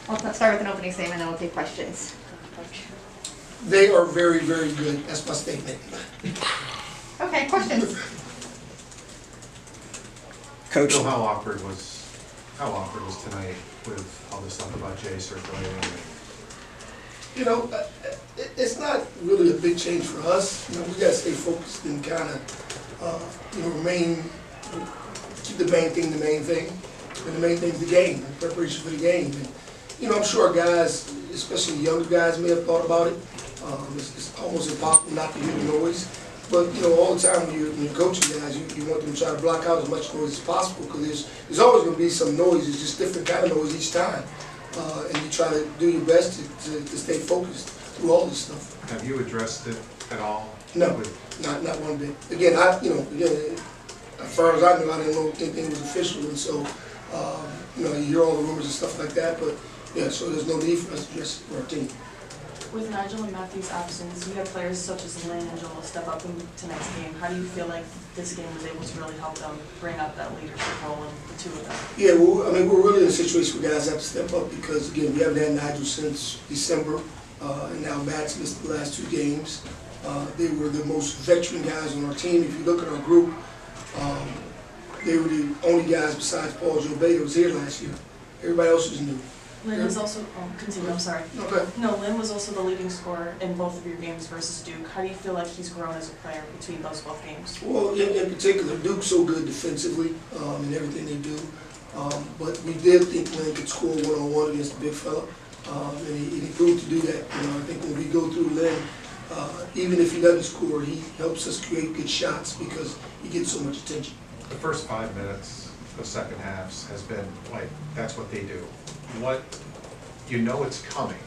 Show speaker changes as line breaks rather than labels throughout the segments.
I'll start with an opening statement, then we'll take questions.
They are very, very good. That's my statement.
Okay, questions.
Coach,
Bill, how awkward was tonight with all this stuff about Jay circulating?
You know, it's not really a big change for us. You know, we got to stay focused and kind of, keep the main thing the main thing. And the main thing is the game, and preparation for the game. And, you know, I'm sure guys, especially younger guys, may have thought about it. It's almost impossible not to hear the noise. But, you know, all the time when you're coaching guys, you want them to try to block out as much noise as possible because there's always going to be some noise. It's just different kind of noise each time. And you try to do your best to stay focused through all this stuff.
Have you addressed it at all?
No, not one bit. Again, as far as I knew, I didn't know anything was official, and so, you hear all the rumors and stuff like that, but yeah, so there's no need for us to address it for our team.
With Nigel and Matthew's absence, you have players such as Lynn and Joel step up in tonight's game. How do you feel like this game was able to really help them bring up that leadership role in the two of them?
Yeah, well, I mean, we're really in a situation where guys have to step up because, again, we haven't had Nigel since December, and now Matt's missed the last 2 games. They were the most veteran guys on our team. If you look at our group, they were the only guys besides Paul Joe Bay that was here last year. Everybody else was new.
Lynn was also, continue, I'm sorry.
Okay.
No, Lynn was also the leading scorer in both of your games versus Duke. How do you feel like he's grown as a player between those both games?
Well, in particular, Duke's so good defensively in everything they do. But we did think Lynn could score one-on-one against the big fella. And he proved to do that. I think when we go through Lynn, even if he doesn't score, he helps us create good shots because he gets so much attention.
The first 5 minutes, the second halves, has been like, that's what they do. It's coming.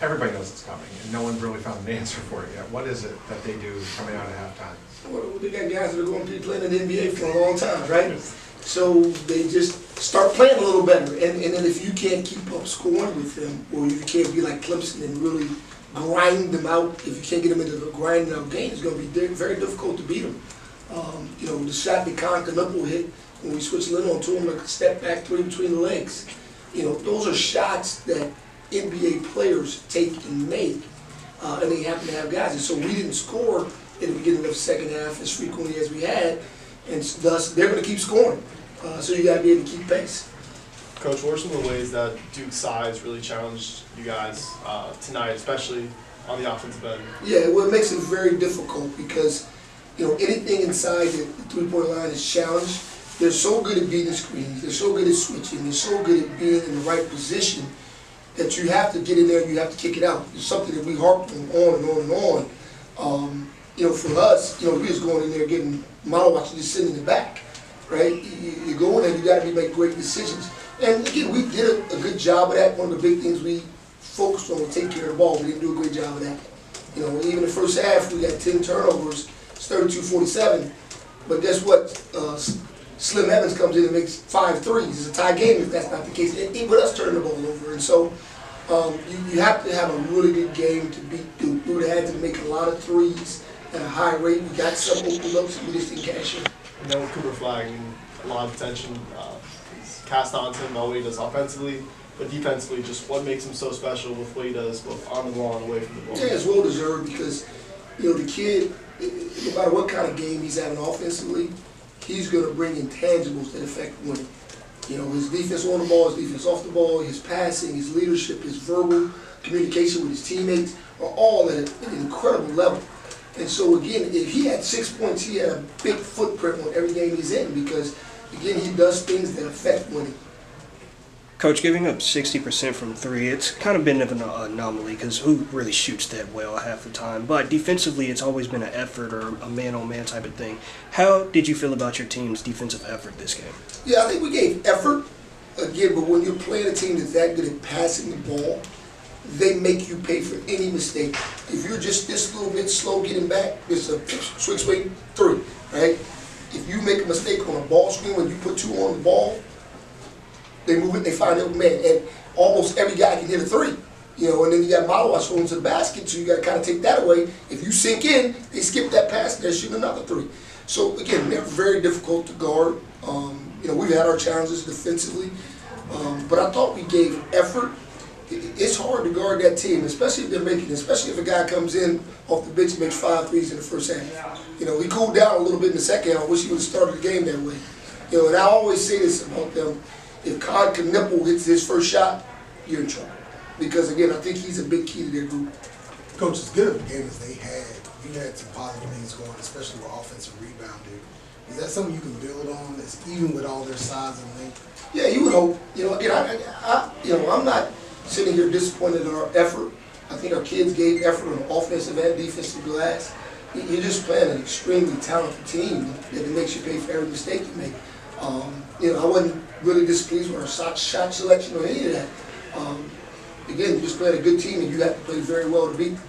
Everybody knows it's coming, and no one really found an answer for it yet. What is it that they do coming out of halftime?
Well, they got guys that are going to be playing in the NBA for a long time, right? So they just start playing a little better. And then if you can't keep up scoring with them, or you can't be like Clemson and really grind them out, if you can't get them into the grinding out game, it's going to be very difficult to beat them. The shot that Con Canupo hit when we switched Lynn on to him, like a step back 3 between the legs. Those are shots that NBA players take and make, and they happen to have guys. And so we didn't score in the beginning of the second half as frequently as we had, and thus they're going to keep scoring. So you got to be able to keep pace.
Coach, what are some of the ways that Duke's size really challenged you guys tonight, especially on the offensive end?
Yeah, well, it makes it very difficult because anything inside the 3-point line is challenged. They're so good at beating screens, they're so good at switching, they're so good at being in the right position that you have to get in there and you have to kick it out. It's something that we harped on and on and on. For us, we just going in there getting model watch just sitting in the back, right? You go in there, you got to make great decisions. And again, we did a good job of that. One of the big things we focused on was taking care of the ball. We didn't do a great job of that. Even the first half, we got 10 turnovers, it's 32-47. But guess what? Slim Evans comes in and makes 5 threes. It's a tie game if that's not the case. Even with us turning the ball over. And so you have to have a really good game to beat Duke. We would have had to make a lot of threes at a high rate. We got some open looks and we just didn't cash in.
And then with Cooper Flag, a lot of attention is cast onto him, all what he does offensively, but defensively, just what makes him so special with what he does both on the ball and away from the ball.
Yeah, it's well deserved because the kid, no matter what kind of game he's having offensively, he's going to bring intangibles that affect winning. His defense on the ball, his defense off the ball, his passing, his leadership, his verbal communication with his teammates are all at an incredible level. And so again, if he had 6 points, he had a big footprint on every game he's in because, again, he does things that affect winning.
Coach, giving up 60% from 3, it's kind of been an anomaly because who really shoots that well half the time? But defensively, it's always been an effort or a man-on-man type of thing. How did you feel about your team's defensive effort this game?
Yeah, I think we gave effort, again, but when you're playing a team that's that good at passing the ball, they make you pay for any mistake. If you're just this little bit slow getting back, it's a switch weight 3, right? If you make a mistake on a ball screen when you put 2 on the ball, they move it, they find the open man, and almost every guy can hit a 3. And then you got model watch going to the basket, so you got to kind of take that away. If you sink in, they skip that pass and they're shooting another 3. So again, they're very difficult to guard. We've had our challenges defensively, but I thought we gave effort it's hard to guard that team, especially if they're making, especially if a guy comes in off the bench and makes 5 threes in the first half. You know, he cooled down a little bit in the second half. I wish he would have started the game that way. You know, and I always say this about them: if Cod Knipple hits his first shot, you're in trouble. Because again, I think he's a big key to their group.
Coach, as good of a game as they had, you had some positive things going, especially with offensive rebounding. Is that something you can build on, that's even with all their size and length?
Yeah, you would hope. You know, again, I'm not sitting here disappointed in our effort. I think our kids gave effort on offensive and defensive glass. You're just playing an extremely talented team that it makes you pay for every mistake you make. You know, I wasn't really displeased with our shot selection or any of that. Again, you just playing a good team and you have to play very well to beat them.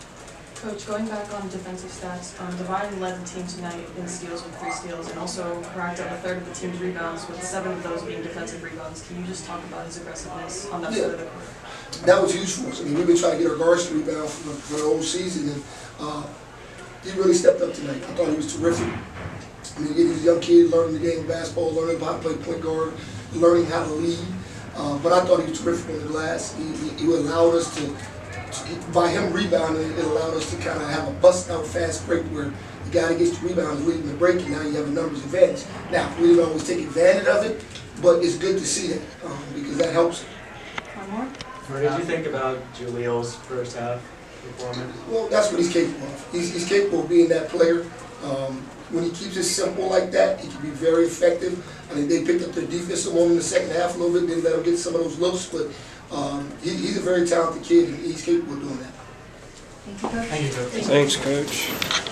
Coach, going back on defensive stats, Divine led the team tonight in steals with 3 steals and also racked up a third of the team's rebounds, with 7 of those being defensive rebounds. Can you just talk about his aggressiveness on that side of the court?
That was huge for us. I mean, we've been trying to get our guards to rebound for the whole season, and he really stepped up tonight. I thought he was terrific. I mean, he's a young kid learning the game of basketball, learning how to play point guard, learning how to lead. But I thought he was terrific on the glass. He allowed us to, by him rebounding, it allowed us to kind of have a bust-out fast break where the guy that gets the rebound is leading the break, and now you have a numbers advantage. Now, we didn't always take advantage of it, but it's good to see that because that helps.
One more?
What did you think about Julio's first half performance?
Well, that's what he's capable of. He's capable of being that player. When he keeps it simple like that, he can be very effective. I mean, they picked up their defensive one in the second half a little bit, didn't let him get some of those looks, but he's a very talented kid, and he's capable of doing that.
Thank you, Coach.
Thank you, Coach.
Thanks, Coach.